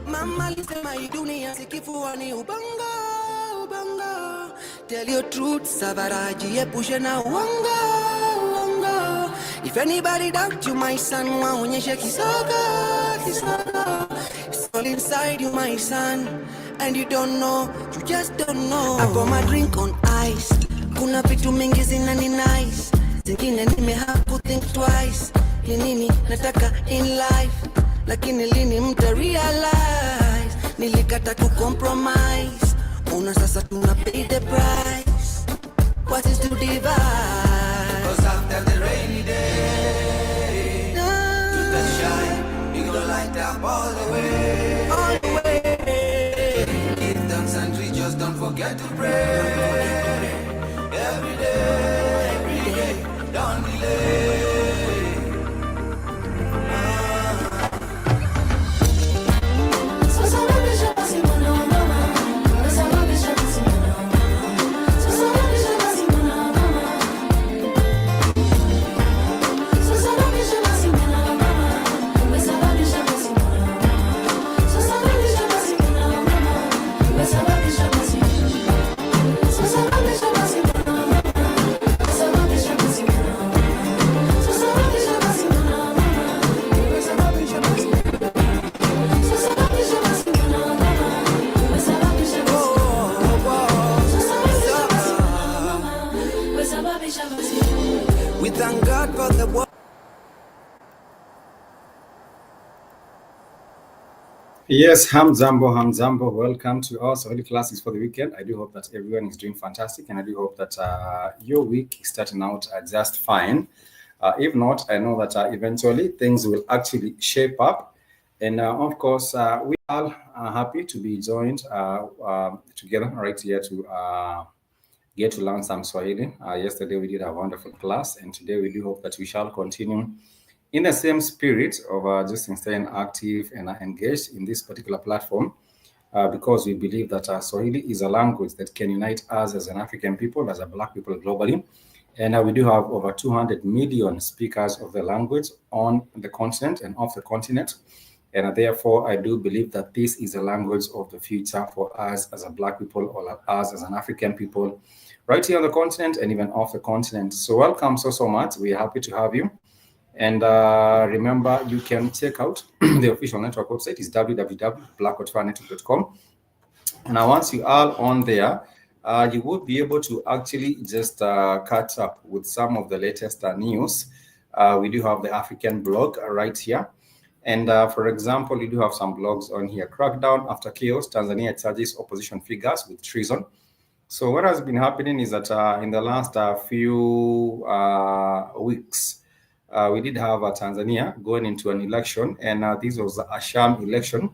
Mama lisema hii dunia sikifuani ubanga. Tell your truth, savaraji epushe na uongo. If anybody doubt you, my son, waonyeshe kisogo. It's all inside you, my son, and you don't know, you just don't know. I got my drink on ice. Kuna vitu mingi zinani nice, zingine nimehave think twice. Ni nini nataka in life, lakini lini mta realize. Nilikata ku compromise, una sasa tuna pay the price. What is to divide? 'Cause after the rainy day, to the shine, you gonna light up all the way. Give thanks and just don't forget to pray. Every day, don't delay. We thank God for the world. Yes, Hamzambo. Welcome to our Swahili classes for the weekend. I do hope that everyone is doing fantastic, and I do hope that your week is starting out just fine. If not, I know that eventually things will actually shape up. And of course, we are happy to be joined together right here to get to learn some Swahili. Yesterday we did a wonderful class, and today we do hope that we shall continue in the same spirit of just staying active and engaged in this particular platform, because we believe that Swahili is a language that can unite us as an African people, as a Black people globally. And we do have over 200 million speakers of the language on the continent and off the continent. And therefore, I do believe that this is a language of the future for us as a Black people or us as an African people, right here on the continent and even off the continent. So welcome so much. We're happy to have you. And remember, you can check out the official network website is www.blackotfanetwork.com. And once you are on there, you will be able to actually just catch up with some of the latest news. We do have the African blog right here. And for example, you do have some blogs on here. Crackdown after chaos, Tanzania charges opposition figures with treason. So what has been happening is that in the last few weeks, we did have Tanzania going into an election, and this was a sham election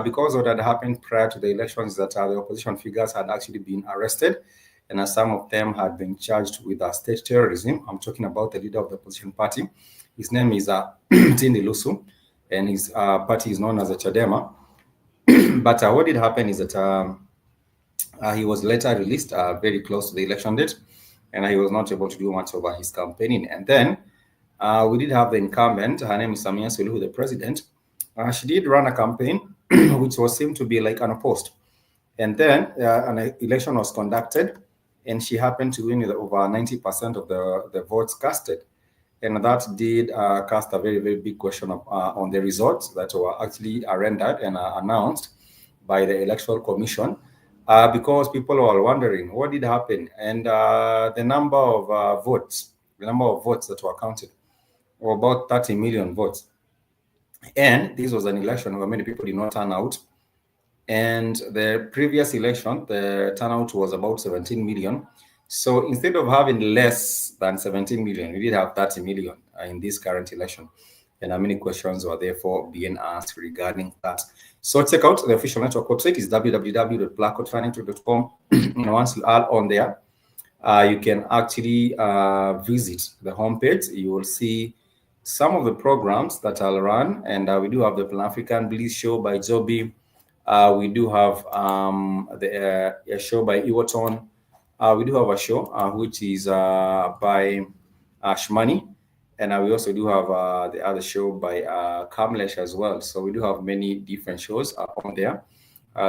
because what had happened prior to the elections is that the opposition figures had actually been arrested, and some of them had been charged with state terrorism. I'm talking about the leader of the opposition party. His name is Tindi Lusu, and his party is known as the Chadema. But what did happen is that he was later released very close to the election date, and he was not able to do much over his campaigning. And then we did have the incumbent. Her name is Samia Suluhu, the president. She did run a campaign which was seemed to be like unopposed. And then an election was conducted, and she happened to win with over 90% of the votes casted. And that did cast a very, very big question on the results that were actually rendered and announced by the Electoral Commission, because people were wondering what did happen. And the number of votes that were counted were about 30 million votes. And this was an election where many people did not turn out. And the previous election, the turnout was about 17 million. So instead of having less than 17 million, we did have 30 million in this current election. And many questions were therefore being asked regarding that. So check out the official network website is www.blackotfanetwork.com. And once you are on there, you can actually visit the homepage. You will see some of the programs that I'll run. And we do have the Pan-African Bliss show by Joby. We do have a show by Iwaton. we do have a show which is by Shmani, and we also do have the other show by Kamlesh as well. So we do have many different shows on there.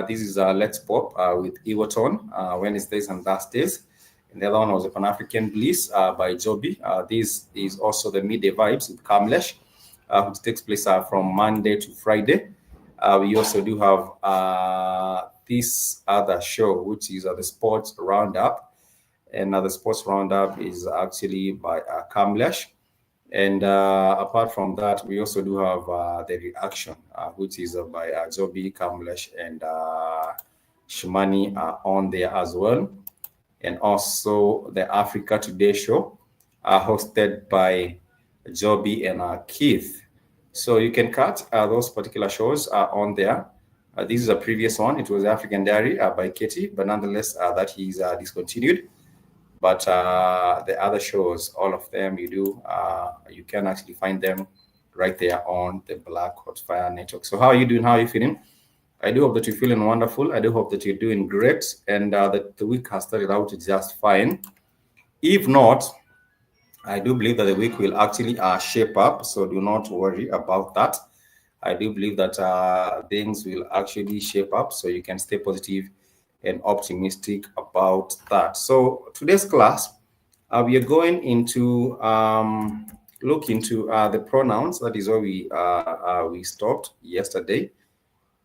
This is Let's Pop with Ewoton, Wednesdays and Thursdays. And the other one was a Pan African Bliss by Joby. This is also the Midday Vibes with Kamlesh, which takes place from Monday to Friday. We also do have this other show, which is the Sports Roundup. And the Sports Roundup is actually by Kamlesh. And apart from that, we also do have the Reaction, which is by Joby, Kamlesh, and Shumani on there as well. And also the Africa Today show, hosted by Joby and Keith. So you can catch those particular shows on there. This is a previous one. It was African Diary by Katie, but nonetheless, that is discontinued. But the other shows, all of them, you can actually find them right there on the Black Hot Fire Network. So how are you doing? How are you feeling? I do hope that you're feeling wonderful. I do hope that you're doing great and that the week has started out just fine. If not, I do believe that the week will actually shape up. So do not worry about that. I do believe that things will actually shape up. So you can stay positive and optimistic about that. So today's class, we are going into look into the pronouns. That is where we stopped yesterday.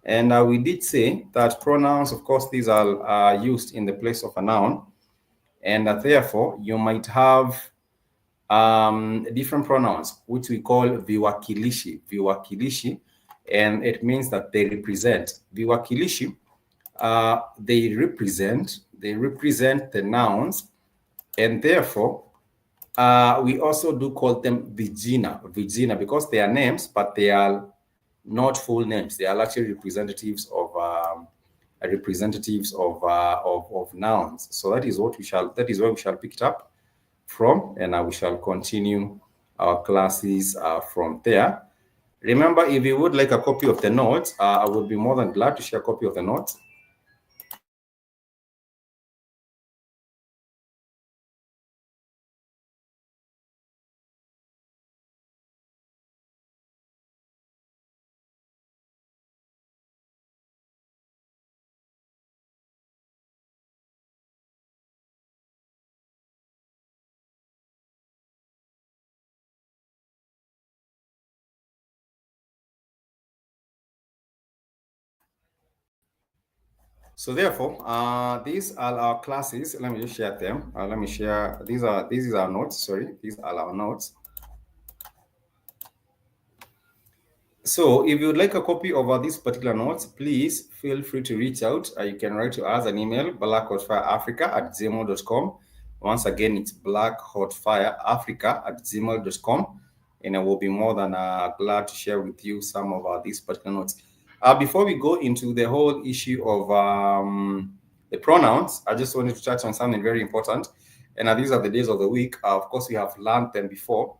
And we did say that pronouns, of course, these are used in the place of a noun. And therefore, you might have different pronouns, which we call viwakilishi. Viwakilishi, and it means that they represent. Viwakilishi, they represent the nouns, and therefore, we also do call them vijina, because they are names, but they are not full names. They are actually representatives of nouns. So that is where we shall pick it up from, and we shall continue our classes from there. Remember, if you would like a copy of the notes, I would be more than glad to share a copy of the notes. So therefore, these are our classes. Let me just share them. Let me share. These are our notes. Sorry, these are our notes. So if you would like a copy of these particular notes, please feel free to reach out. You can write to us an email, blackhotfireafrica@gmail.com. Once again, it's blackhotfireafrica@gmail.com. And I will be more than glad to share with you some of these particular notes. Before we go into the whole issue of the pronouns, I just wanted to touch on something very important. And these are the days of the week. Of course, we have learned them before.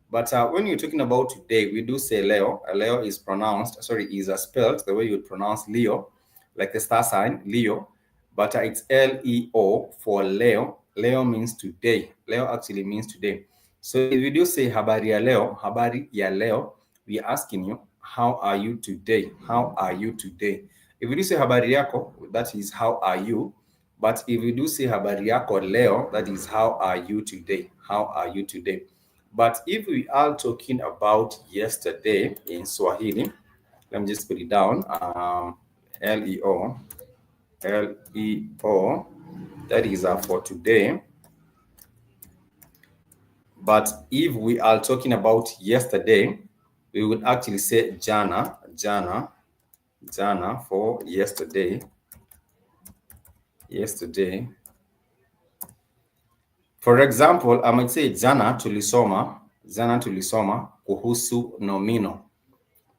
But when you're talking about today, we do say Leo. Leo is spelled the way you would pronounce Leo, like the star sign, Leo. But it's Leo for Leo. Leo means today. Leo actually means today. So if we do say habari ya Leo, we're asking you, how are you today? How are you today? If we do say habari yako, that is how are you. But if we do say habari yako Leo, that is how are you today? How are you today? But if we are talking about yesterday in Swahili, let me just put it down. Leo, that is for today. But if we are talking about yesterday, we would actually say jana for yesterday. For example, I might say jana tulisoma kuhusu nomino.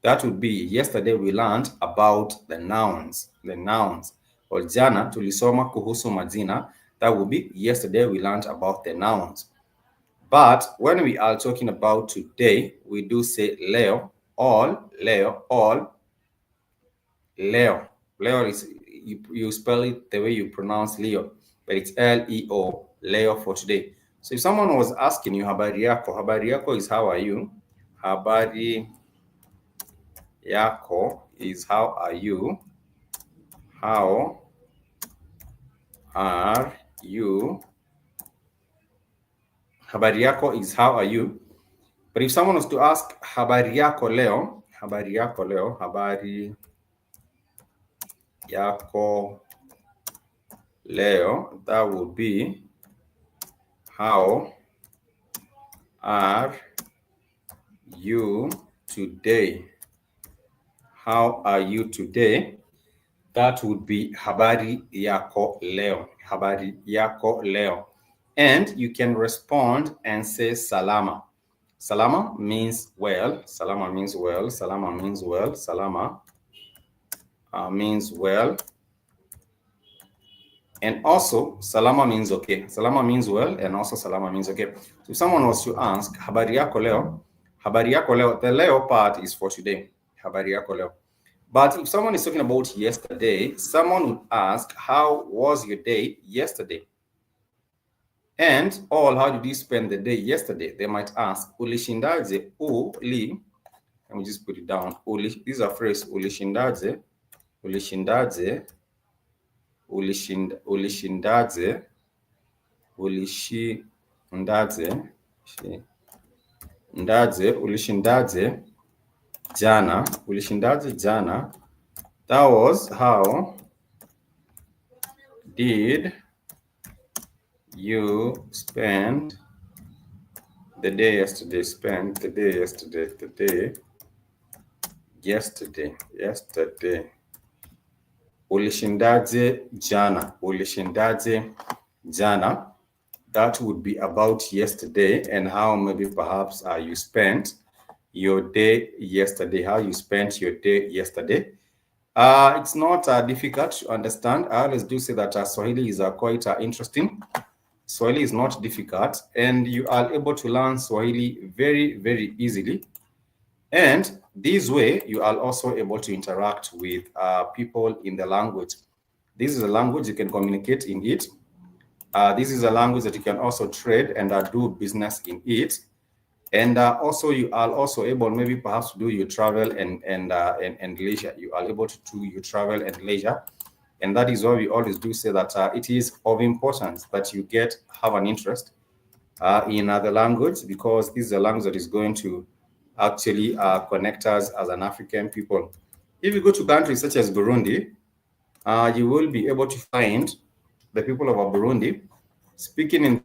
That would be yesterday we learned about the nouns. Or jana tulisoma kuhusu majina. That would be yesterday we learned about the nouns. But when we are talking about today, we do say Leo. Leo is, you spell it the way you pronounce Leo. but it's Leo, Leo for today. So if someone was asking you habari yako is how are you? Habari yako is how are you? How are you? Habari yako is how are you? But if someone was to ask habari yako leo, habari yako leo, habari yako leo, that would be how are you today? How are you today? That would be habari yako leo. Habari yako leo. And you can respond and say salama. Salama means well. Salama means well. Salama means well. Salama means well. And also, salama means okay. Salama means well, and also salama means okay. So if someone was to ask, habari yako leo, the leo part is for today. Habari yako leo. But if someone is talking about yesterday, someone would ask, how was your day yesterday? And how did you spend the day yesterday? They might ask, ulishindaje, uli, let me just put it down. Uli, these are phrase, ulishindaje, ulishindaje, ulishindaje, ulishindaje jana, ulishindaje jana. That was how did you spend the day yesterday? Spend the day yesterday, the day yesterday. Ulishindaje jana, ulishindaje jana. That would be about yesterday and how maybe perhaps you spent your day yesterday, how you spent your day yesterday. It's not difficult to understand. I always do say that Swahili is quite interesting. Swahili is not difficult, and you are able to learn Swahili very, very easily. And this way, you are also able to interact with people in the language. This is a language you can communicate in it. This is a language that you can also trade and do business in it. And also, you are also able, maybe perhaps, to do your travel and leisure. You are able to do your travel and leisure. And that is why we always do say that it is of importance that you have an interest in the language, because this is a language that is going to actually connect us as an African people. If you go to countries such as Burundi, you will be able to find the people of Burundi speaking in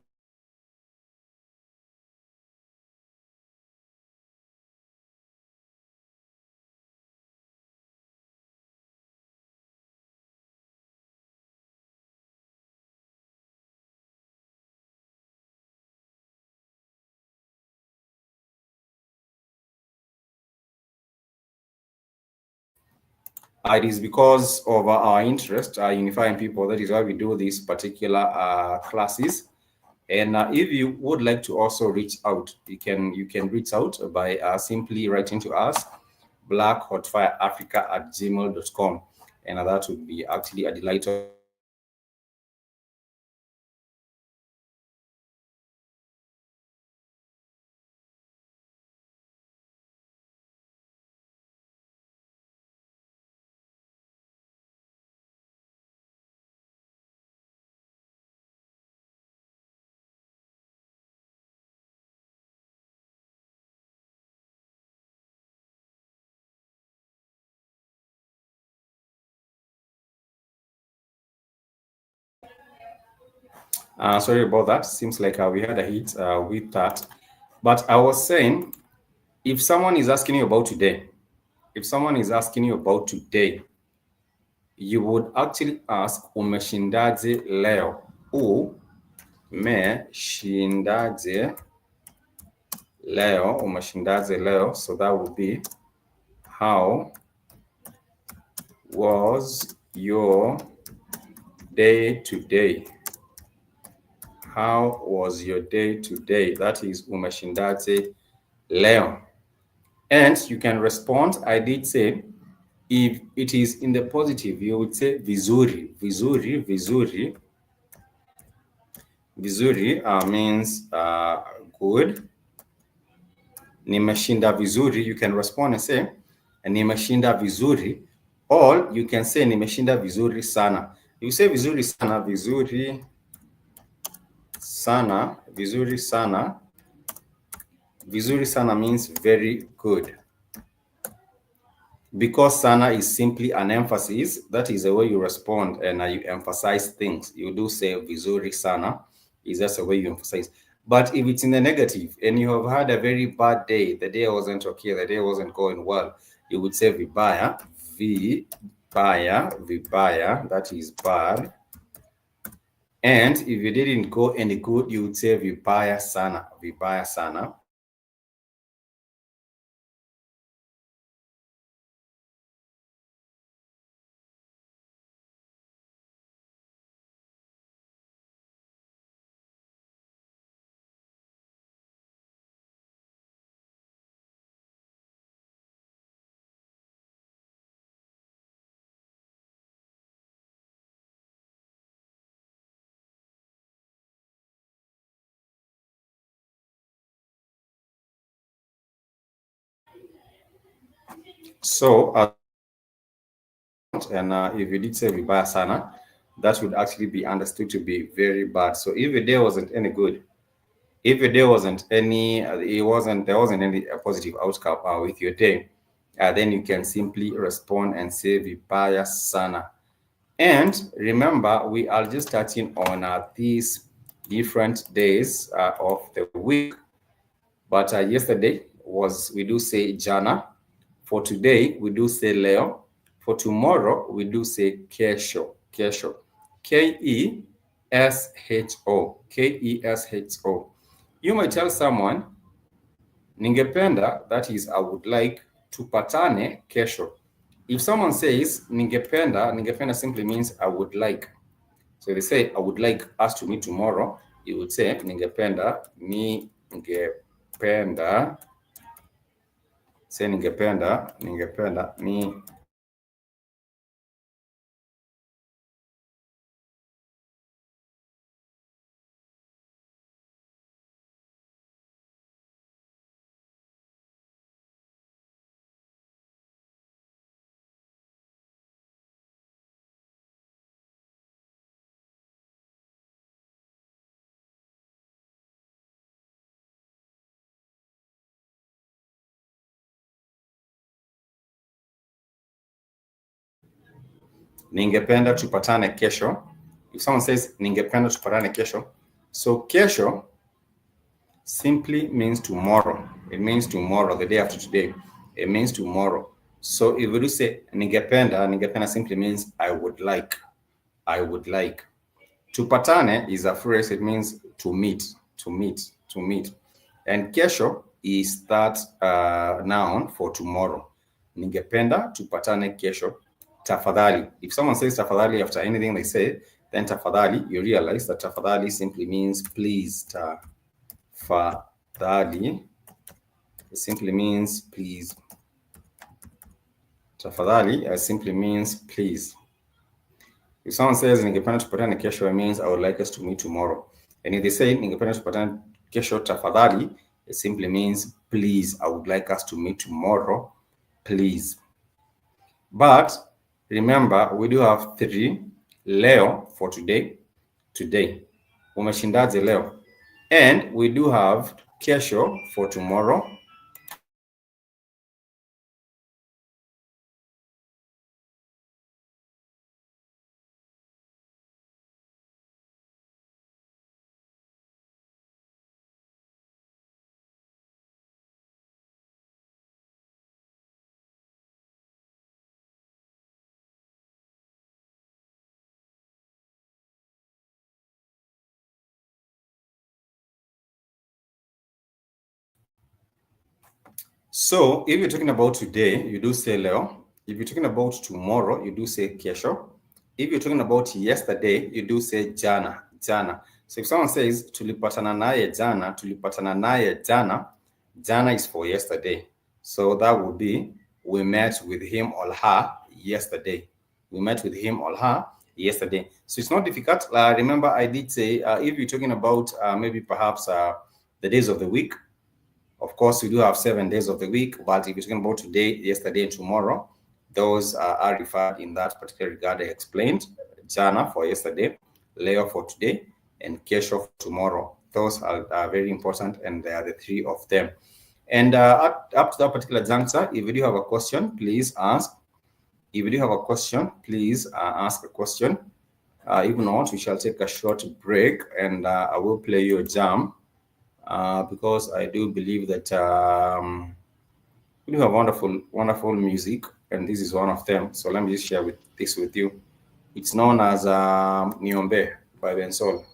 it is because of our interest unifying people. That is why we do these particular classes. And if you would like to also reach out, you can reach out by simply writing to us, blackhotfireafrica@gmail.com. And that would be actually a delight of sorry about that. Seems like we had a hit with that. But I was saying, if someone is asking you about today, you would actually ask umeshindaje leo? Umeshindaje leo? So that would be, how was your day today? How was your day today? That is umeshindaje leo. And you can respond. I did say, if it is in the positive, you would say vizuri. Vizuri means good. Nimeshinda vizuri, you can respond and say nimeshinda vizuri, or you can say nimeshinda vizuri sana. You say vizuri sana, vizuri sana, vizuri sana. Vizuri sana means very good. Because sana is simply an emphasis, that is the way you respond and you emphasize things. You do say vizuri sana, is just the way you emphasize. But if it's in the negative and you have had a very bad day, the day wasn't okay, the day wasn't going well, you would say vibaya, vibaya, vibaya, that is bad. And if you didn't go any good, you would say vibaya sana, vibaya sana. So, and if you did say vibaya sana, that would actually be understood to be very bad. So if the day wasn't any good, if the day wasn't any, there wasn't any positive outcome with your day, then you can simply respond and say vibaya sana. And remember, we are just touching on these different days of the week. But yesterday was, we do say jana. For today, we do say leo. For tomorrow, we do say kesho. Kesho. Kesho. Kesho. You might tell someone, ningependa, that is, I would like, tupatane kesho. If someone says ningependa, ningependa simply means I would like. So they say, I would like us to meet tomorrow. You would say, ningependa, ningependa. Say ningependa, ningependa, ni. Ningependa tupatane kesho. If someone says ningependa tupatane kesho, so kesho simply means tomorrow. It means tomorrow, the day after today. It means tomorrow. So if we do say ningependa, ningependa simply means I would like. I would like. Tupatane is a phrase, it means to meet, to meet, to meet. And kesho is that noun for tomorrow. Ningependa tupatane kesho. Tafadhali. If someone says tafadhali after anything they say, then tafadhali, you realize that tafadhali simply means please. Tafadhali simply means please. Tafadhali simply means please. If someone says ningependa tupatane kesho, it means I would like us to meet tomorrow. And if they say ningependa tupatane kesho tafadhali, it simply means please, I would like us to meet tomorrow, please. But remember, we do have 3. Leo for today, today. Umeshindaje leo? And we do have kesho for tomorrow. So if you're talking about today, you do say leo. If you're talking about tomorrow, you do say kesho. If you're talking about yesterday, you do say jana, jana. So if someone says tulipatana naye jana, tulipatana naye jana, jana is for yesterday. So that would be we met with him or her yesterday. We met with him or her yesterday. So it's not difficult. Remember, I did say if you're talking about maybe perhaps the days of the week, of course, we do have 7 days of the week, but if you're talking about today, yesterday, and tomorrow, those are referred in that particular regard I explained. Jana for yesterday, Leo for today, and Kesho for tomorrow. Those are very important, and there are the 3 of them. And up to that particular juncture, if you do have a question, please ask. If you do have a question, please ask a question. If not, we shall take a short break, and I will play you a jam because I do believe that we do have wonderful music, and this is one of them. So let me just share this with you. It's known as Niombe by Bensol.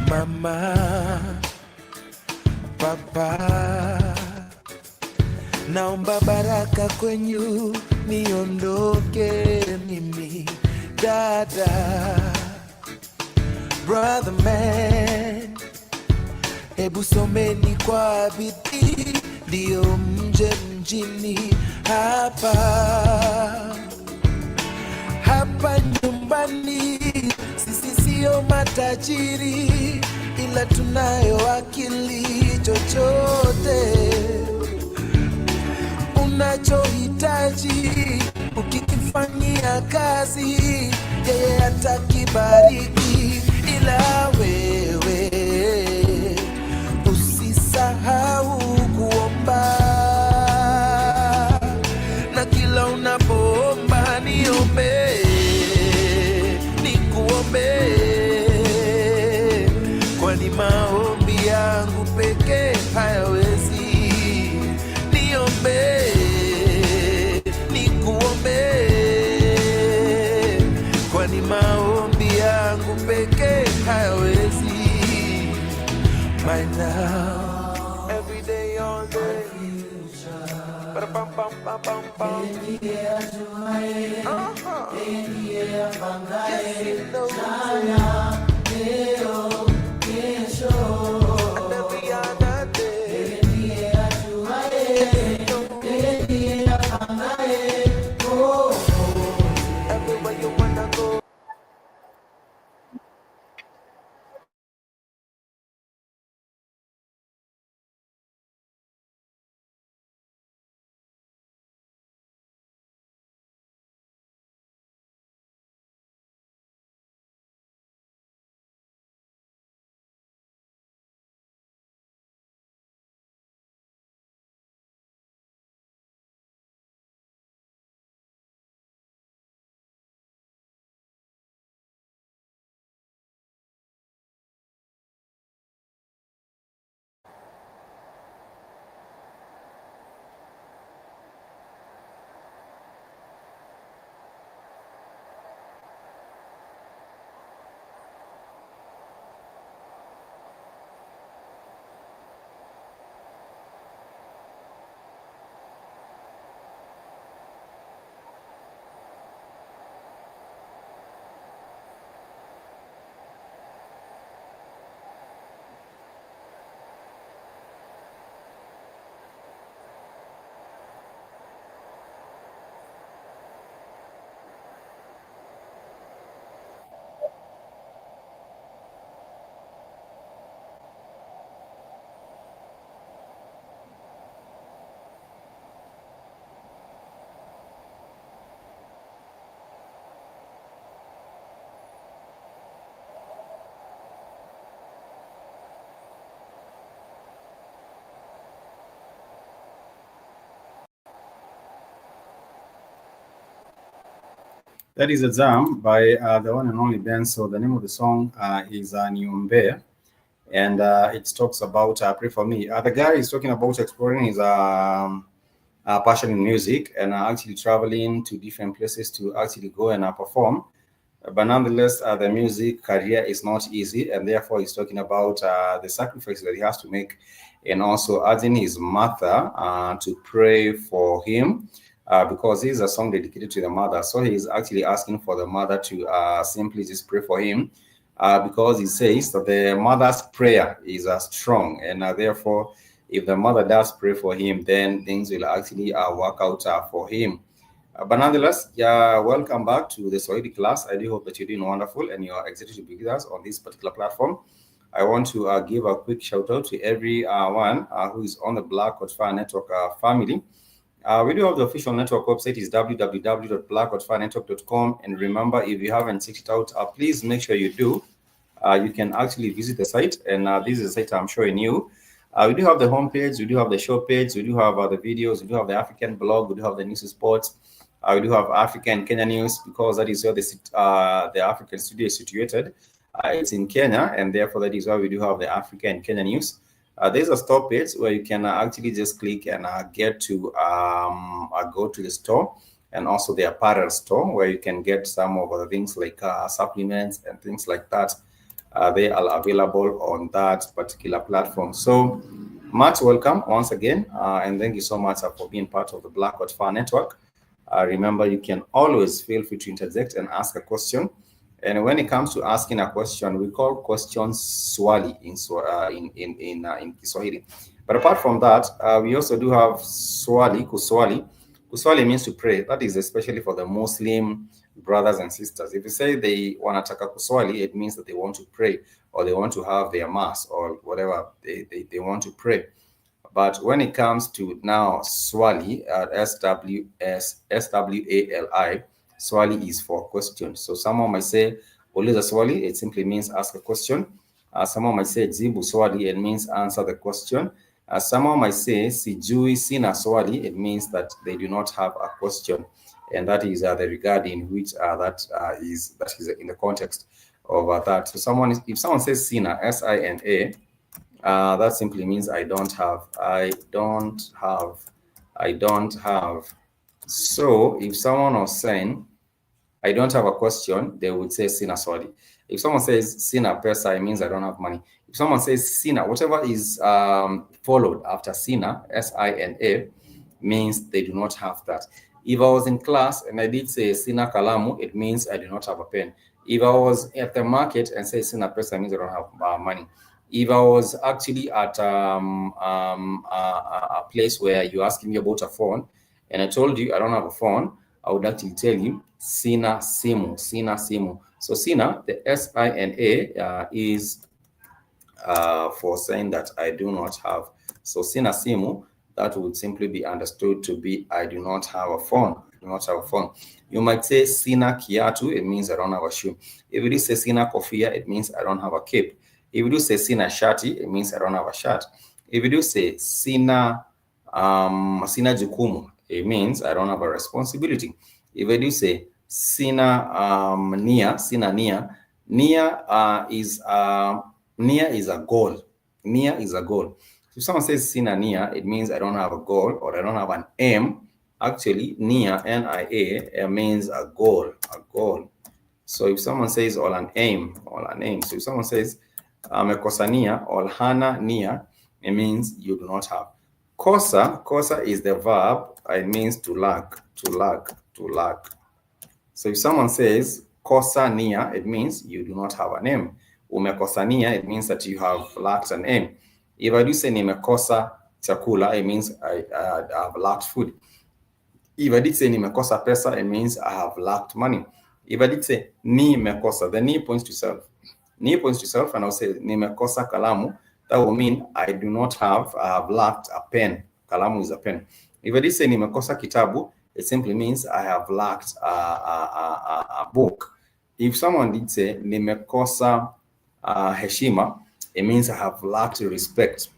Mama, Papa, naomba baraka kwenyu niondoke mimi dada, brother man, hebu someni kwa bidii ndio mje mjini hapa hapa nyumbani. Sisi sio matajiri, ila tunayo akili. Chochote unachohitaji ukikifanyia kazi, yeye atakibariki. Ila wewe usisahau kuomba, na kila unapoomba niombe, nikuombe, kwani maombi yangu pekee hayawezi. Niombe, nikuombe, kwani maombi yangu pekee hayawezi. My now, every day, all day. Everywhere you wanna go. That is a jam by the one and only Ben. So the name of the song is Niombe, and it talks about Pray For Me. The guy is talking about exploring his passion in music and actually traveling to different places to actually go and perform. But nonetheless, the music career is not easy, and therefore he's talking about the sacrifices that he has to make and also urging his mother to pray for him. Because this is a song dedicated to the mother. So he's actually asking for the mother to simply just pray for him, because he says that the mother's prayer is strong, and therefore, if the mother does pray for him, then things will actually work out for him. But nonetheless, yeah, welcome back to the Swahili class. I do hope that you're doing wonderful and you're excited to be with us on this particular platform. I want to give a quick shout out to everyone who is on the Black Hotfire Network family. We do have the official network website is www.blackhotfirenetwork.com. And remember, if you haven't checked it out, please make sure you do. You can actually visit the site, and this is a site I'm showing you. We do have the homepage, we do have the show page, we do have the videos, we do have the African blog, we do have the news and sports. We do have African Kenya news, because that is where the African studio is situated. It's in Kenya, and therefore that is why we do have the African Kenya news. There's a store page where you can actually just click and get to go to the store, and also the apparel store where you can get some of the things like supplements and things like that. They are available on that particular platform. So much welcome once again, and thank you so much for being part of the Black Hotfire Network. Remember, you can always feel free to interject and ask a question. And when it comes to asking a question, we call questions Swahili in Swahili. But apart from that, we also do have Swahili, Kuswali. Kuswali means to pray. That is especially for the Muslim brothers and sisters. If you say they want to taka kuswali, it means that they want to pray, or they want to have their mass, or whatever they want to pray. But when it comes to now Swahili, SWALI, Swahili is for questions. So someone might say, Uliza Swahili, it simply means ask a question. Someone might say, Jibu Swahili, it means answer the question. Someone might say, Sijui Sina Swahili, it means that they do not have a question. And that is the regard in which that is in the context of that. So if someone says Sina, SINA, that simply means I don't have. So if someone was saying, I don't have a question, they would say Sina Swahili. If someone says Sina Pesa, it means I don't have money. If someone says Sina, whatever is followed after Sina, SINA, means they do not have that. If I was in class and I did say Sina Kalamu, it means I do not have a pen. If I was at the market and say Sina Pesa, it means I don't have money. If I was actually at a place where you're asking me about a phone, and I told you I don't have a phone, I would actually tell you Sina Simu, Sina Simu. So Sina, the SINA is for saying that I do not have. So Sina Simu, that would simply be understood to be I do not have a phone. I do not have a phone. You might say Sina Kiatu, it means I don't have a shoe. If you do say Sina Kofia, it means I don't have a cape. If you do say Sina Shati, it means I don't have a shirt. If you do say Sina Jukumu, it means I don't have a responsibility. If I do say Sina Nia, Nia is a goal. Nia is a goal. If someone says Sina Nia, it means I don't have a goal, or I don't have an aim. Actually, Nia, NIA, means a goal, So if someone says or an aim. So if someone says Mekosa nia or hana nia, it means you do not have. Kosa is the verb. It means to lack. So if someone says kosa nia, it means you do not have an aim. Umekosa nia, it means that you have lacked an aim. If I do say nimekosa chakula, it means I have lacked food. If I did say nimekosa pesa, it means I have lacked money. If I did say nimekosa, the ni points to self. Ni points to self, and I'll say nimekosa kalamu. That will mean I have lacked a pen. Kalamu is a pen. If I did say nimekosa kitabu, it simply means I have lacked a book. If someone did say nimekosa heshima, it means I have lacked respect.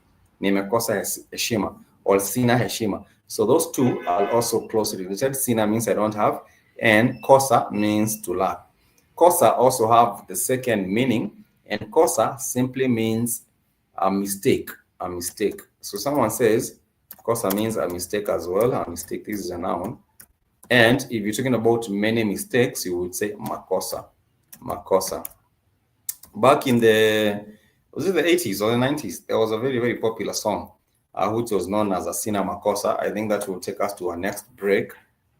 Nimekosa heshima or sina heshima. So those two are also closely related. Sina means I don't have, and kosa means to lack. Kosa also have the second meaning, and kosa simply means a mistake. So someone says kosa means a mistake as well. A mistake, this is a noun. And if you're talking about many mistakes, you would say makosa. Back in the Was it the 80s or the 90s? There was a very, very popular song which was known as a Sina Makosa. I think that will take us to our next break,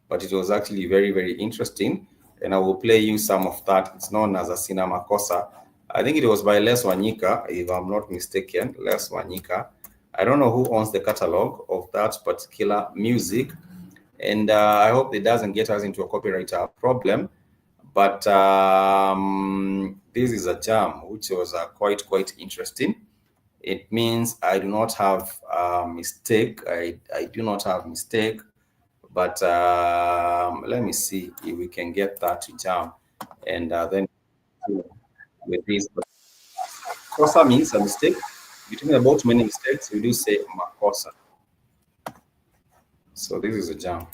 but it was actually very, very interesting. And I will play you some of that. It's known as a Sina Makosa. I think it was by Les Wanyika, if I'm not mistaken. Les Wanyika. I don't know who owns the catalog of that particular music. And I hope it doesn't get us into a copyright problem. But this is a jam which was quite interesting. It means I do not have a mistake. I do not have mistake. But let me see if we can get that to jam. And then with this, makosa means a mistake. We're talking about many mistakes. We do say makosa. So this is a jam.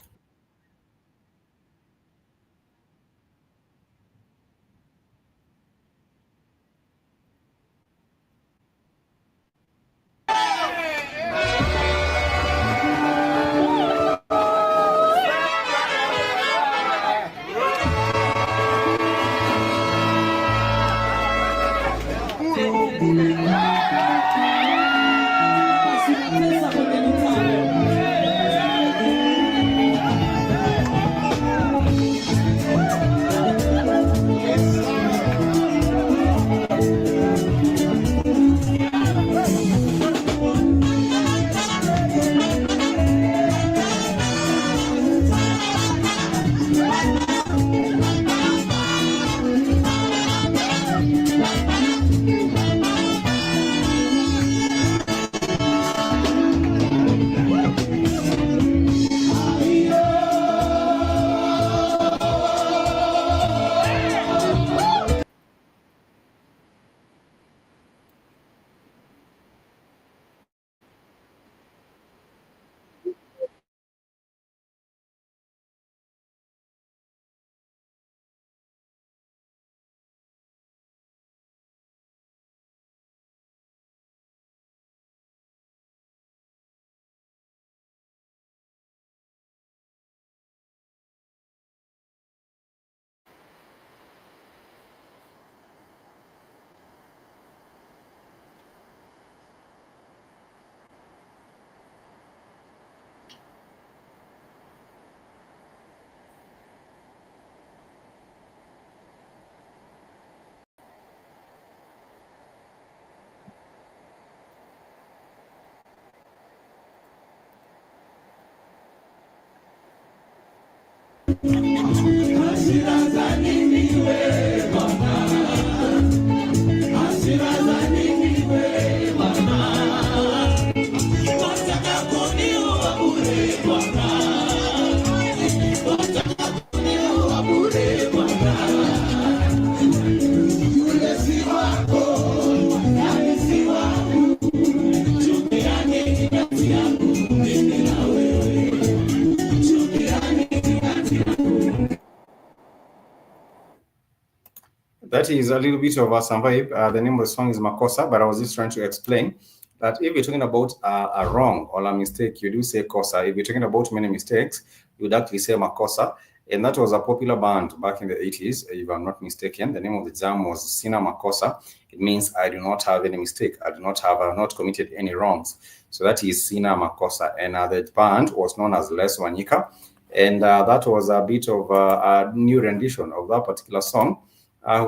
That is a little bit of a vibe. The name of the song is Makosa, but I was just trying to explain that if you're talking about a wrong or a mistake, you do say Kosa. If you're talking about many mistakes, you would actually say Makosa. And that was a popular band back in the 80s, if I'm not mistaken. The name of the jam was Sina Makosa. It means I do not have any mistake. I have not committed any wrongs. So that is Sina Makosa. And the band was known as Les Wanyika. And that was a bit of a new rendition of that particular song,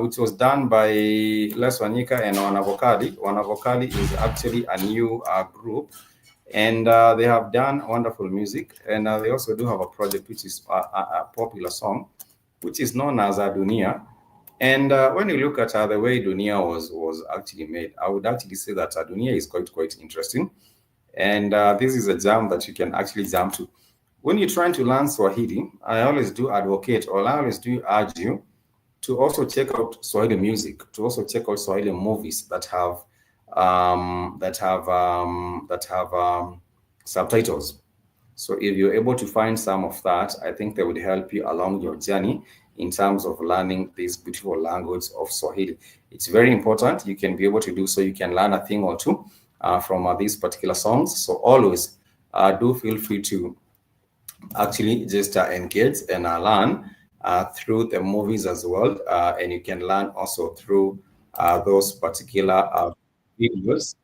which was done by Les Wanyika and Wanavokali. Wanavokali is actually a new group, and they have done wonderful music. And they also do have a project which is a popular song, which is known as Dunia. And when you look at the way Dunia was actually made, I would actually say that Dunia is quite interesting. And this is a jam that you can actually jam to. When you're trying to learn Swahili, I always do advocate, or I always do urge you to also check out Swahili music, to also check out Swahili movies that have subtitles. So if you're able to find some of that, I think they would help you along your journey in terms of learning this beautiful language of Swahili. It's very important. You can be able to do so. You can learn a thing or two from these particular songs. So always do feel free to actually just engage and learn through the movies as well. And you can learn also through those particular videos.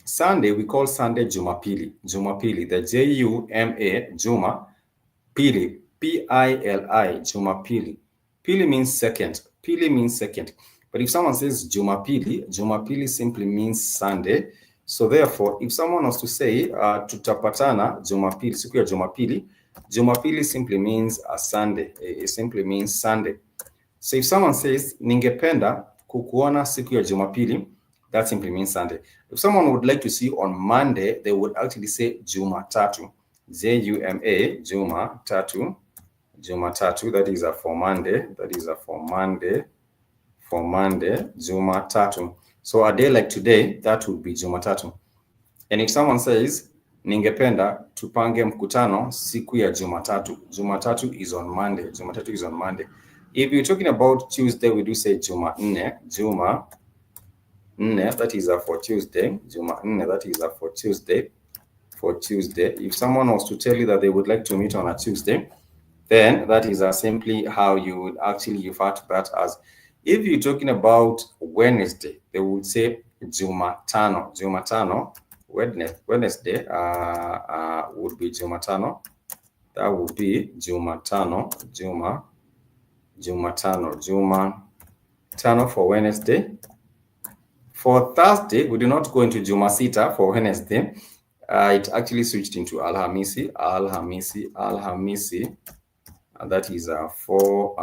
Sunday, we call Sunday Jumapili. Jumapili, the Juma, Juma, Pili, Pili, Jumapili. Pili means second. Pili means second. But if someone says Jumapili, Jumapili simply means Sunday. So therefore, if someone was to say tutapatana Jumapili, siku ya Jumapili, Jumapili simply means a Sunday. It simply means Sunday. So if someone says ningependa kukuona siku ya Jumapili, that simply means Sunday. If someone would like to see on Monday, they would actually say Jumatatu. Juma, Jumatatu. Jumatatu, that is for Monday. That is for Monday. For Monday, Jumatatu. So a day like today, that would be Jumatatu. And if someone says ningependa tupange mkutano siku ya Jumatatu. Jumatatu is on Monday. Jumatatu is on Monday. If you're talking about Tuesday, we do say Jumanne. Jumanne, that is for Tuesday. Jumanne, that is for Tuesday. For Tuesday. If someone was to tell you that they would like to meet on a Tuesday, then that is simply how you would actually refer to that as. If you're talking about Wednesday, they would say Jumatano. Jumatano, Wednesday would be Jumatano. That would be Jumatano. Jumatano for Wednesday. For Thursday, we do not go into Jumasita for Wednesday. It actually switched into Alhamisi. And that is for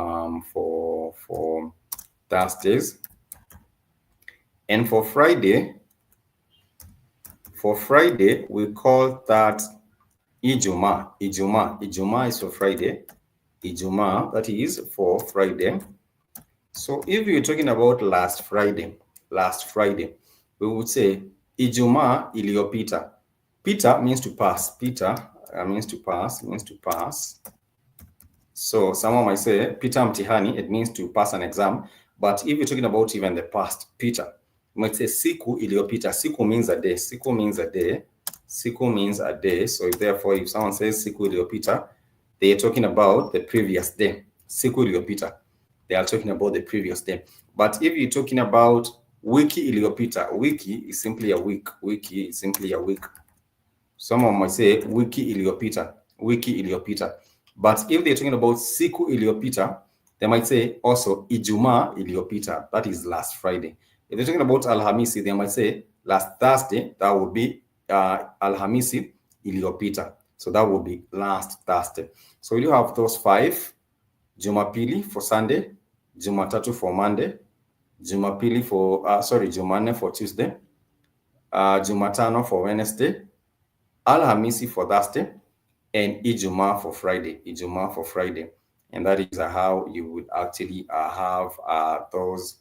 Thursdays. And for Friday, we call that Ijuma. Ijuma is for Friday. Ijuma, that is for Friday. So if you're talking about last Friday, we would say Ijuma iliyopita. Pita means to pass. Pita means to pass. So someone might say pita mtihani, it means to pass an exam. But if you're talking about even the past, pita, you might say siku iliyopita. Siku means a day. Siku means a day. So therefore, if someone says siku iliyopita, they are talking about the previous day. Siku iliyopita, they are talking about the previous day. But if you're talking about wiki iliyopita, wiki is simply a week. Someone might say wiki iliyopita. But if they're talking about siku iliyopita, they might say also Ijumaa iliyopita. That is last Friday. If they're talking about Alhamisi, they might say last Thursday. That would be Alhamisi iliyopita. So that would be last Thursday. So you have those 5. Jumapili for Sunday, Jumatatu for Monday, Jumanne for Tuesday, Jumatano for Wednesday, Alhamisi for Thursday, and Ijumaa for Friday. And that is how you would actually have those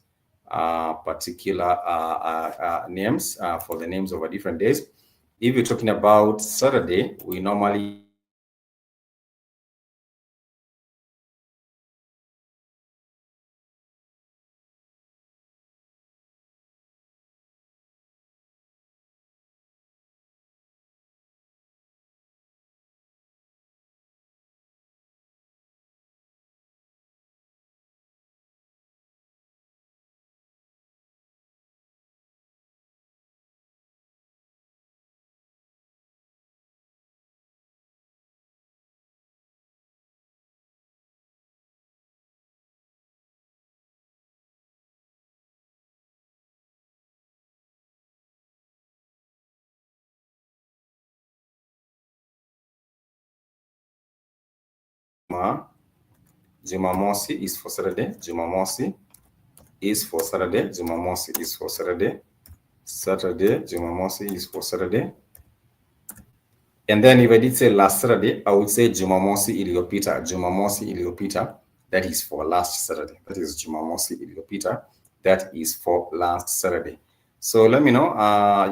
particular names for the names of different days. If you're talking about Saturday, we normally Jumamosi is for Saturday. Jumamosi is for Saturday. Jumamosi is for Saturday. Jumamosi is for Saturday. And then if I did say last Saturday, I would say Jumamosi iliyopita. Jumamosi iliyopita. That is for last Saturday. That is Jumamosi iliyopita. That is for last Saturday. So let me know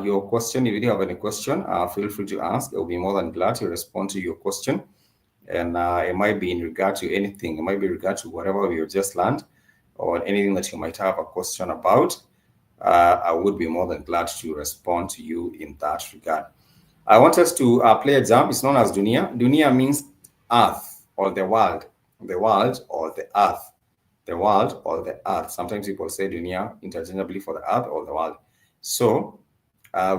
your question. If you have any question, feel free to ask. I'll be more than glad to respond to your question. And it might be in regard to anything. It might be in regard to whatever you just learned or anything that you might have a question about. I would be more than glad to respond to you in that regard. I want us to play a jam. It's known as Dunia. Dunia means earth or the world or the earth. The world or the earth. Sometimes people say Dunia interchangeably for the earth or the world. So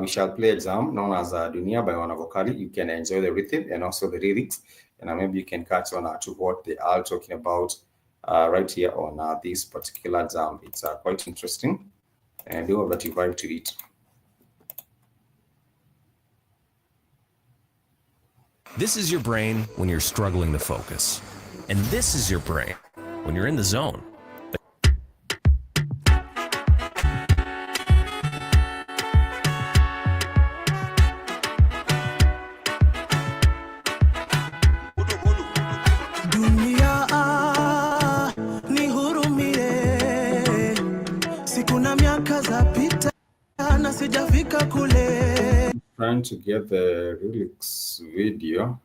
we shall play a jam known as Dunia by Wanavokali. You can enjoy the rhythm and also the lyrics, and maybe you can catch on to what they are talking about right here on this particular jam. It's quite interesting, and I do hope that you vibe to it. This is your brain when you're struggling to focus. And this is your brain when you're in the zone. Dunia nihurumie, siku na miaka zapita na sijafika kule. Trying to get the lyrics video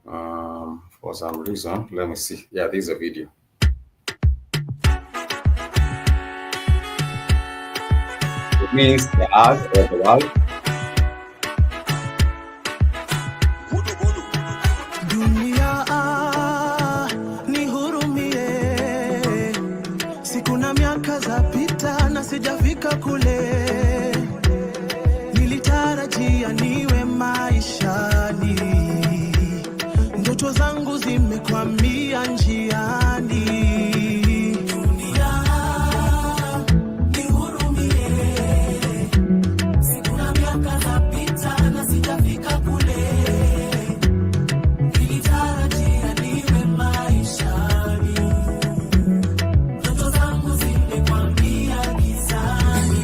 for some reason. Let me see. Yeah, this is a video. It means the earth or the world. Dunia nihurumie, siku na miaka zapita na sijafika kule. Nilitarajia niwe maishani, ndoto zangu zimekwamia njiani. Dunia nihurumie, siku na miaka zapita na sijafika kule. Nilitarajia niwe maishani, ndoto zangu zimekwamia gizani.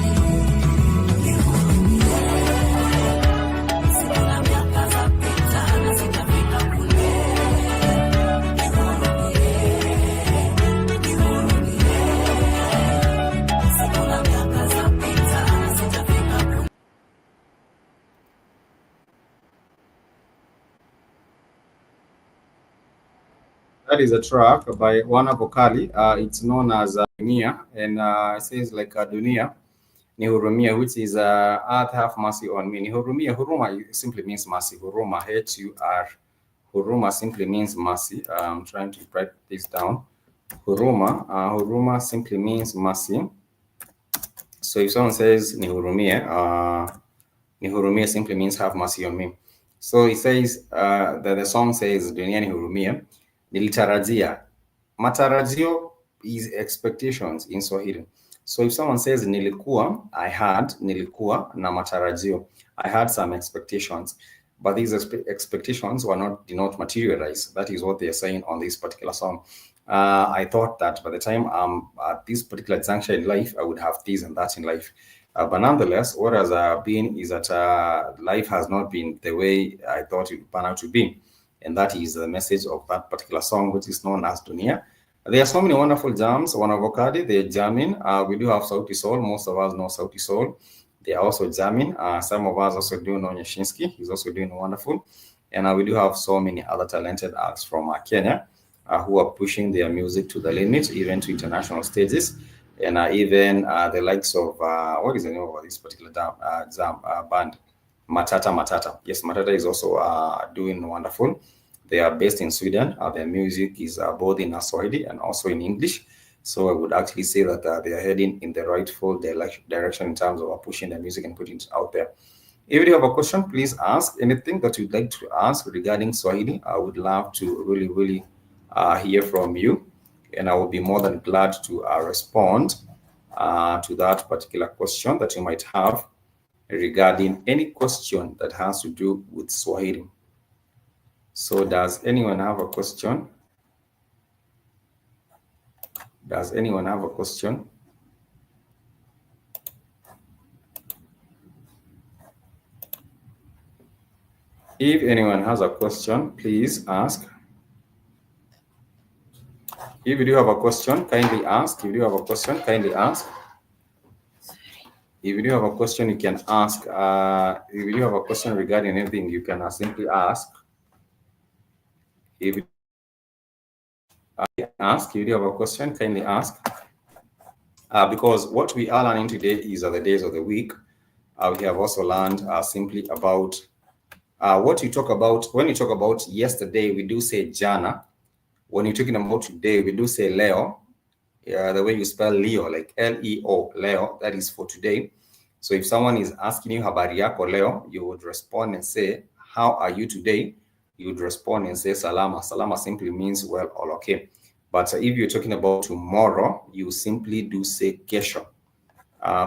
That is a track by Wana Vokali. It's known as Dunia, and it says like Dunia, Nihurumia, which is earth have mercy on me. Nihurumia, Huruma simply means mercy. Huruma, H-U-R. Huruma simply means mercy. I'm trying to write this down. Huruma simply means mercy. So if someone says Nihurumia, Nihurumia simply means have mercy on me. So it says that the song says Dunia Nihurumia. Nilitarajia. Matarajio is expectations in Swahili. So if someone says nilikuwa, I had, nilikuwa na matarajio. I had some expectations, but these expectations did not materialize. That is what they are saying on this particular song. I thought that by the time I'm at this particular juncture in life, I would have this and that in life. But nonetheless, what has been is that life has not been the way I thought it would pan out to be. And that is the message of that particular song, which is known as Dunia. There are so many wonderful jams. Wanavokali, they're jamming. We do have Sauti Sol. Most of us know Sauti Sol. They are also jamming. Some of us also do know Nyashinsky. He's also doing wonderful. And we do have so many other talented acts from Kenya who are pushing their music to the limit, even to international stages. And even the likes of, what is the name of this particular band? Matata. Yes, Matata is also doing wonderful. They are based in Sweden. Their music is both in Swahili and also in English. So I would actually say that they are heading in the rightful direction in terms of pushing their music and putting it out there. If you have a question, please ask. Anything that you'd like to ask regarding Swahili, I would love to really hear from you. And I will be more than glad to respond to that particular question that you might have regarding any question that has to do with Swahili. So does anyone have a question? Does anyone have a question? If anyone has a question, please ask. If you do have a question, kindly ask. If you do have a question, kindly ask. If you do have a question, you can ask. If you do have a question regarding anything, you can simply ask. If you do have a question, kindly ask. because what we are learning today is the days of the week. We have also learned simply about what you talk about. When you talk about yesterday, we do say jana. When you're talking about today, we do say leo. The way you spell Leo, like Leo, Leo, that is for today. So if someone is asking you habari yako leo, you would respond and say, how are you today? You would respond and say salama. Salama simply means well or okay. But if you're talking about tomorrow, you simply do say kesho.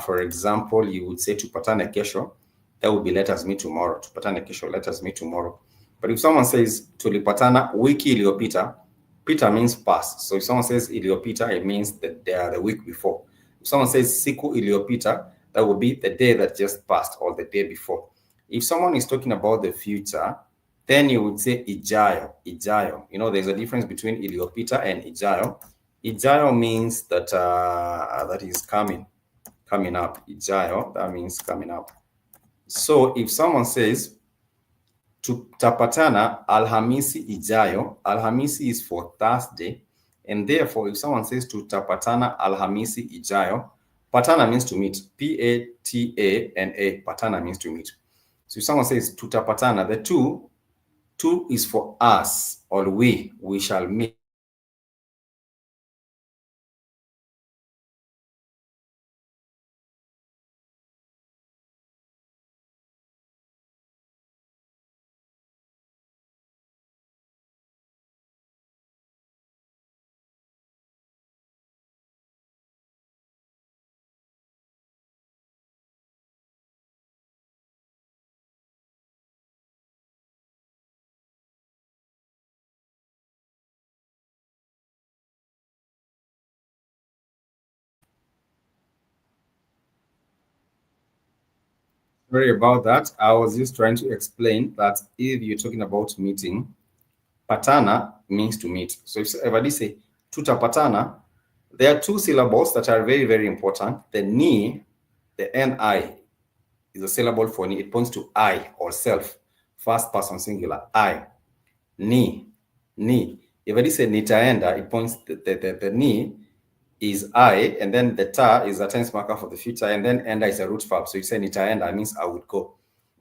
For example, you would say tupatane kesho. That would be let us meet tomorrow. Tupatane kesho, let us meet tomorrow. But if someone says tulipatana wiki iliyopita, pita means past. So if someone says iliyopita, it means that they are the week before. If someone says siku iliyopita, that would be the day that just passed or the day before. If someone is talking about the future, then you would say ijayo, ijayo. You know, there's a difference between iliyopita and ijayo. Ijayo means that that is coming up. Ijayo, that means coming up. So if someone says tutapatana Alhamisi ijayo, Alhamisi is for Thursday, and therefore if someone says tutapatana Alhamisi ijayo, patana means to meet. P-A-T-A-N-A, patana means to meet. So if someone says tutapatana, the two is for us or we shall meet. Sorry about that. I was just trying to explain that if you're talking about meeting, patana means to meet. So if everybody say tutapatana, there are two syllables that are very, very important. The ni, the ni, is a syllable for ni. It points to I or self, first person singular, I. Ni. If I say nitaenda, it points the ni is I, and then the ta is a tense marker for the future, and then enda is a root verb. So you say nitaenda means I would go.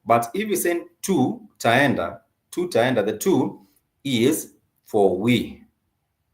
But if you say tu taenda, the two is for we.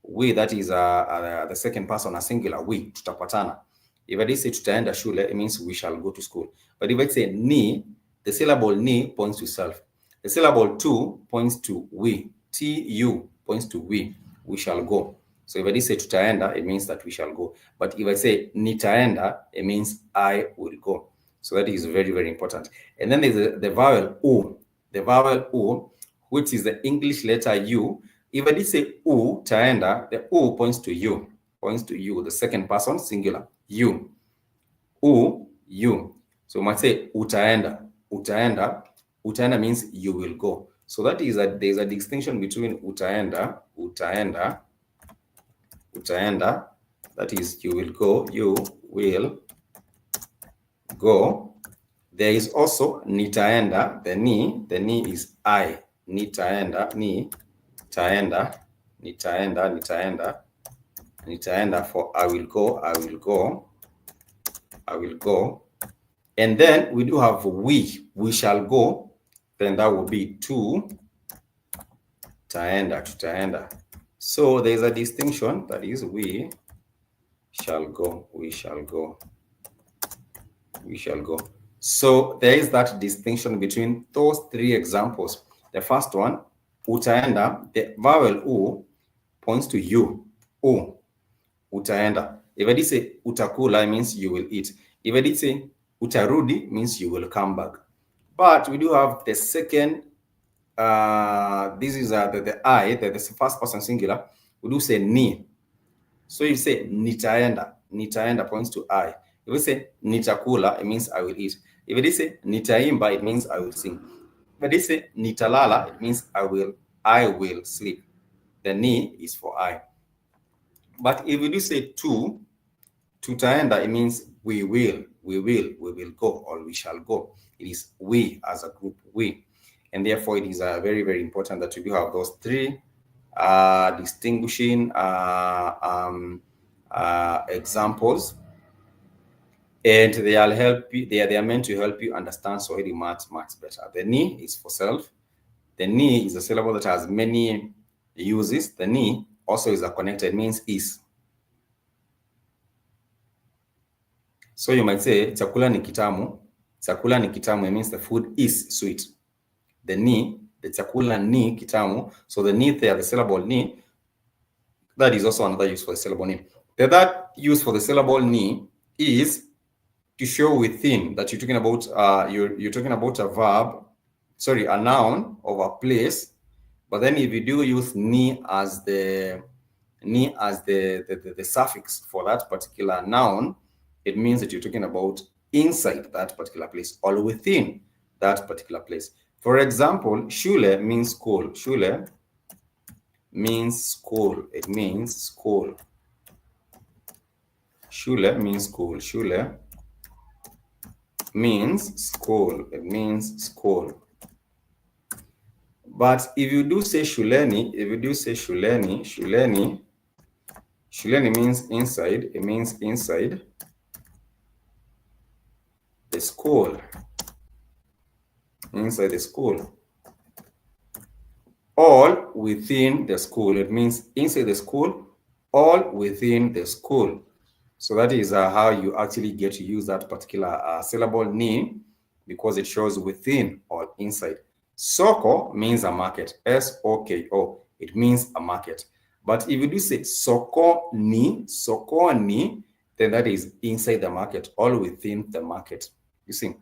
We, that is the second person, a singular, we, tutapatana. If I say tutaenda shule, it means we shall go to school. But if I say ni, the syllable ni points to self. The syllable tu points to we. Tu points to we shall go. So if I say tutaenda, it means that we shall go. But if I say nitaenda, it means I will go. So that is very, very important. And then there's the vowel u. The vowel u, which is the English letter U. If I say u, taenda, the u points to you, the second person singular, you. U, you. So we might say utaenda. Utaenda means you will go. So that is there's a distinction between utaenda, that is you will go, you will go. There is also nitaenda, the ni is I. Nitaenda for I will go. And then we do have we shall go. Then that will be tu tutaenda. So there is a distinction, that is we shall go. So there is that distinction between those three examples. The first one, utaenda, the vowel u points to you. Utaenda. If I did say utakula, it means you will eat. If I did say utarudi, means you will come back. But we do have the second, this is the I, the first person singular. We do say ni. So you say nitaenda points to I. If we say nitakula, it means I will eat. If it say nitaimba, it means I will sing. If it say nitalala, it means I will sleep. The ni is for I. But if we do say tutaenda, it means we will go, or we shall go. It is we as a group, we. And therefore, it is very, very important that we do have those three distinguishing examples and they are meant to help you understand Swahili much better. The ni is for self. The ni is a syllable that has many uses. The ni also is a connected, means is. So you might say chakula ni kitamu. Chakula ni kitamu, it means the food is sweet. The chakula ni kitamu. So the ni there, the syllable ni, that is also another use for the syllable ni. The third use for the syllable ni is to show within that you're talking about you're talking about a verb, a noun of a place. But then if you do use ni as the suffix for that particular noun, it means that you're talking about inside that particular place or within that particular place. For example, shule means school. Shule means school. It means school. Shule means school. Shule means school. It means school. But if you do say shuleni, shuleni means inside. It means inside the school. Inside the school. All within the school. It means inside the school, all within the school. So that is how you actually get to use that particular syllable ni, because it shows within or inside. Soko means a market. S-O-K-O. It means a market. But if you do say soko ni, then that is inside the market, all within the market. You see,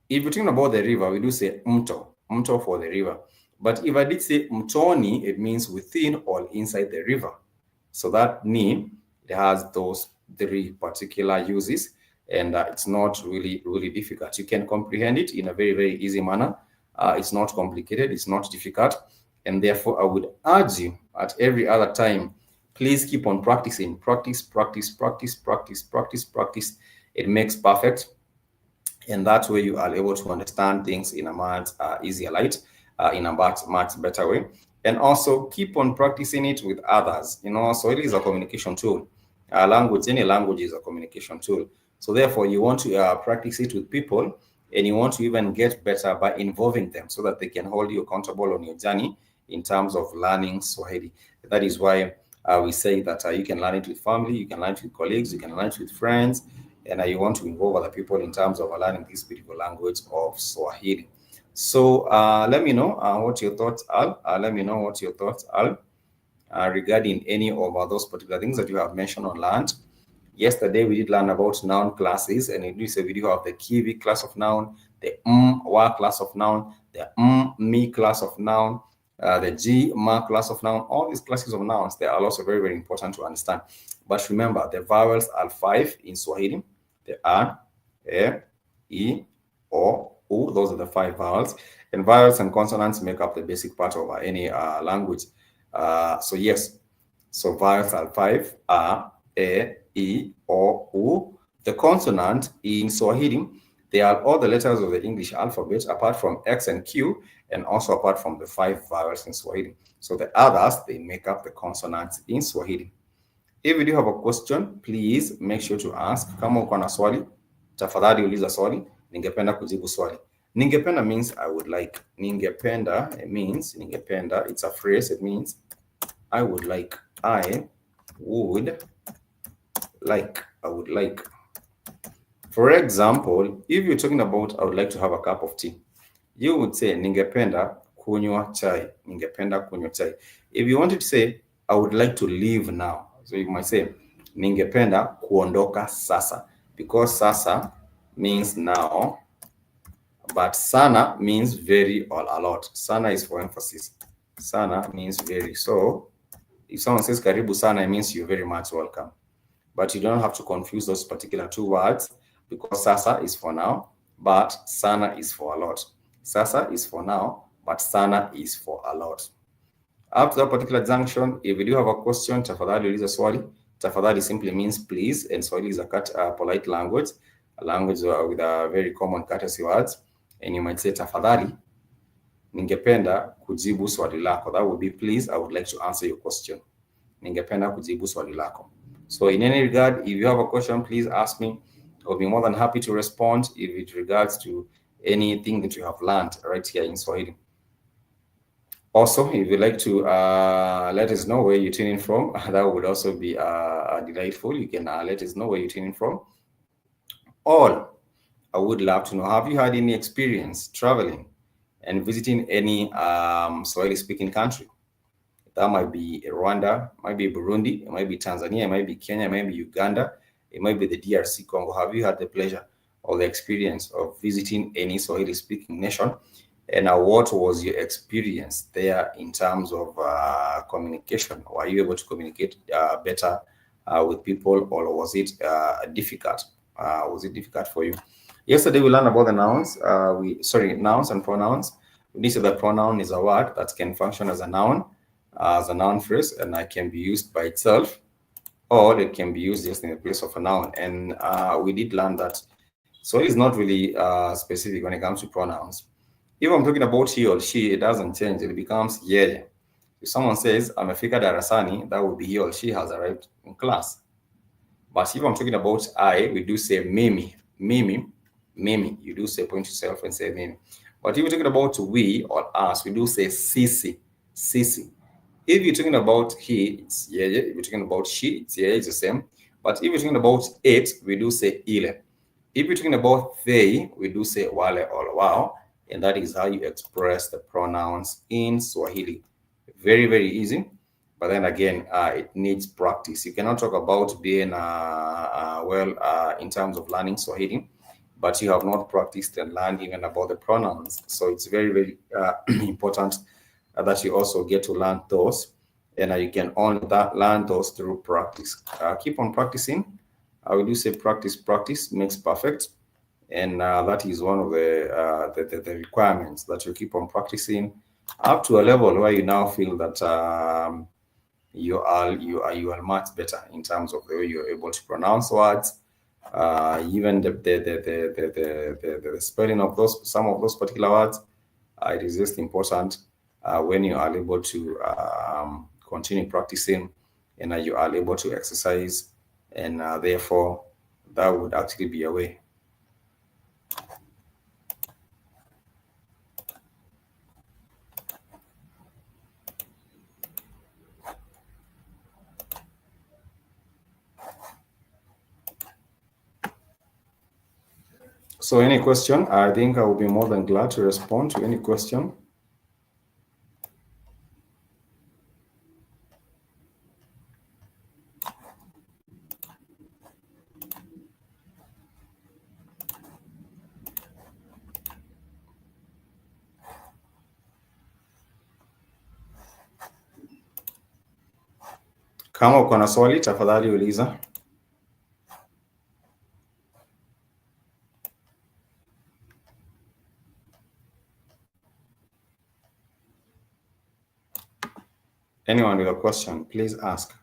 if you're talking about the river, we do say mto for the river. But if I did say mtoni, it means within or inside the river. So that ni, it has those three particular uses, and it's not really difficult. You can comprehend it in a very easy manner. It's not complicated, it's not difficult, and therefore I would urge you at every other time, please keep on practicing. Practice. It makes perfect, and that way you are able to understand things in a much easier light, in a much better way. And also keep on practicing it with others. Swahili is a communication tool. Any language is a communication tool. So therefore you want to practice it with people, and you want to even get better by involving them so that they can hold you accountable on your journey in terms of learning Swahili. That is why we say that you can learn it with family, you can learn it with colleagues, you can learn it with friends, and you want to involve other people in terms of learning this beautiful language of Swahili. So let me know what your thoughts are. Regarding any of those particular things that you have mentioned or learned. Yesterday, we did learn about noun classes, and in this video of the Kiwi class of noun, the wa class of noun, the me class of noun, the G ma class of noun. All these classes of nouns, they are also very important to understand. But remember, the vowels are 5 in Swahili. The a, e, o, u. Those are the 5 vowels, and vowels and consonants make up the basic part of any language. So yes, so vowels are 5: a, e, o, u. The consonant in Swahili, they are all the letters of the English alphabet apart from X and Q, and also apart from the 5 vowels in Swahili. So the others, they make up the consonants in Swahili. If you do have a question, please make sure to ask. Kama uko na swali, tafadhali uliza swali. Ningependa kujibu swali. Ningependa means I would like. Ningependa, it means, ningependa, it's a phrase, it means I would like. I would like. I would like. For example, if you're talking about I would like to have a cup of tea, you would say ningependa kunywa chai. Ningependa kunywa chai. If you wanted to say I would like to leave now, so you might say ningependa kuondoka sasa, because sasa means now, but sana means very or a lot. Sana is for emphasis. Sana means very. So if someone says karibu sana, it means you're very much welcome. But you don't have to confuse those particular 2 words, because sasa is for now, but sana is for a lot. Sasa is for now, but sana is for a lot. Up to that particular junction, if you do have a question, tafadhali uliza swali. Tafadhali simply means please, and Swahili is a polite language, a language with a very common courtesy words. And you might say tafadhali ningependa kujibu swali lako. That would be please, I would like to answer your question. Ningependa kujibu swali lako. So in any regard, if you have a question, please ask me. I'll be more than happy to respond if it regards to anything that you have learned right here in Swahili. Also, if you'd like to let us know where you're tuning from, that would also be delightful. You can let us know where you're tuning from. All I would love to know, have you had any experience traveling and visiting any Swahili-speaking country? That might be Rwanda, might be Burundi, it might be Tanzania, it might be Kenya, it might be Uganda, it might be the DRC Congo. Have you had the pleasure or the experience of visiting any Swahili-speaking nation? And what was your experience there in terms of communication? Were you able to communicate better with people, or was it difficult? Was it difficult for you? Yesterday we learned about the nouns. Nouns and pronouns. We said that pronoun is a word that can function as a noun phrase, and it can be used by itself, or it can be used just in the place of a noun. And we did learn that. So it's not really specific when it comes to pronouns. If I'm talking about he or she, it doesn't change. It becomes yeye. If someone says, amefika darasani, that would be he or she has arrived in class. But if I'm talking about I, we do say mimi. Mimi. You do say point yourself and say mimi. But if you're talking about we or us, we do say sisi. If you're talking about he, it's yeye. If you're talking about she, it's yeye, it's the same. But if you're talking about it, we do say ile. If you're talking about they, we do say wale or wao. And that is how you express the pronouns in Swahili. Very, very easy. But then again, it needs practice. You cannot talk about being in terms of learning Swahili, but you have not practiced and learned even about the pronouns. So it's very, very important that you also get to learn those. And you can only learn those through practice. Keep on practicing. I will do say practice makes perfect. And that is one of the requirements, that you keep on practicing up to a level where you now feel that you are much better in terms of the way you're able to pronounce words, even the spelling of some of those particular words. It is just important when you are able to continue practicing, and you are able to exercise, and therefore that would actually be a way. So any question, I think I will be more than glad to respond to any question. Kama uko na swali, tafadhali uliza. Anyone with a question, please ask.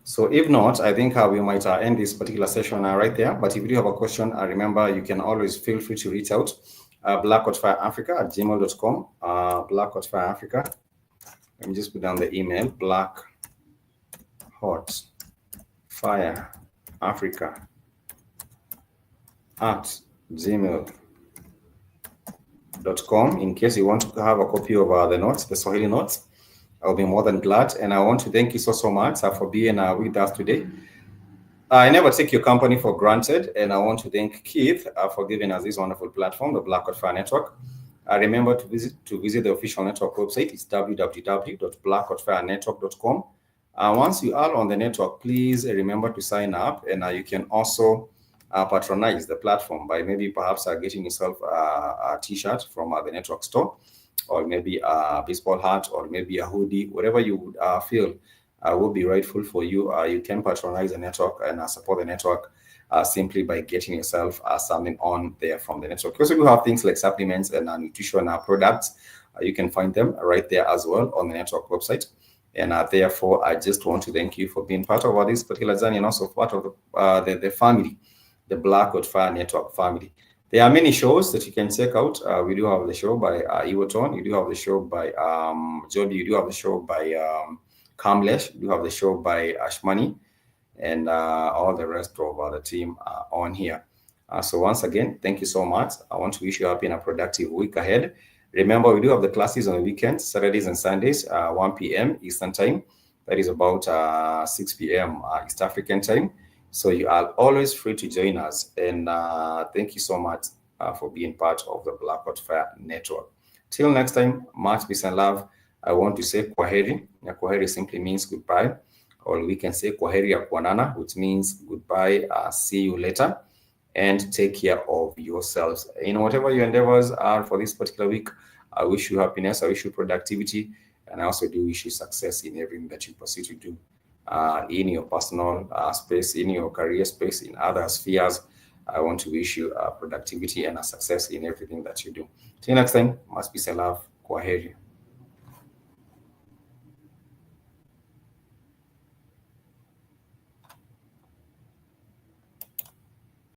So if not, I think we might end this particular session right there. But if you do have a question, remember, you can always feel free to reach out. blackhotfireafrica@gmail.com. blackhotfireafrica. Let me just put down the email, blackhotfireafrica@gmail.com. In case you want to have a copy of the notes, the Swahili notes, I'll be more than glad. And I want to thank you so much for being with us today. I never take your company for granted, and I want to thank Keith for giving us this wonderful platform, the Black Hot Fire Network. Remember to visit the official network website. It's www.blackhotfirenetwork.com. Once you are on the network, please remember to sign up, and you can also patronize the platform by maybe perhaps getting yourself a t-shirt from the network store, or maybe a baseball hat, or maybe a hoodie, whatever you would feel will be rightful for you. You can patronize the network and support the network simply by getting yourself something on there from the network. Because we have things like supplements and nutrition products. You can find them right there as well on the network website. And therefore, I just want to thank you for being part of this particular journey, and also part of the family, the Black Hot Fire Network family. There are many shows that you can check out. We do have the show by Iwoton. You do have the show by Jody. You do have the show by Kamlesh. You do have the show by Ashmani, and all the rest of the team are on here. So once again, thank you so much. I want to wish you happy and a productive week ahead. Remember, we do have the classes on the weekends, Saturdays and Sundays, 1 p.m. Eastern Time. That is about 6 p.m. East African Time. So you are always free to join us. And thank you so much for being part of the Blackout Fire Network. Till next time, much peace and love. I want to say kwaheri. Now, kwaheri simply means goodbye. Or we can say kwaheri ya kuonana, which means goodbye, see you later. And take care of yourselves. In whatever your endeavors are for this particular week, I wish you happiness, I wish you productivity, and I also do wish you success in everything that you pursue to do in your personal space, in your career space, in other spheres. I want to wish you productivity and a success in everything that you do. Till next time, much peace and love. Kwaheri.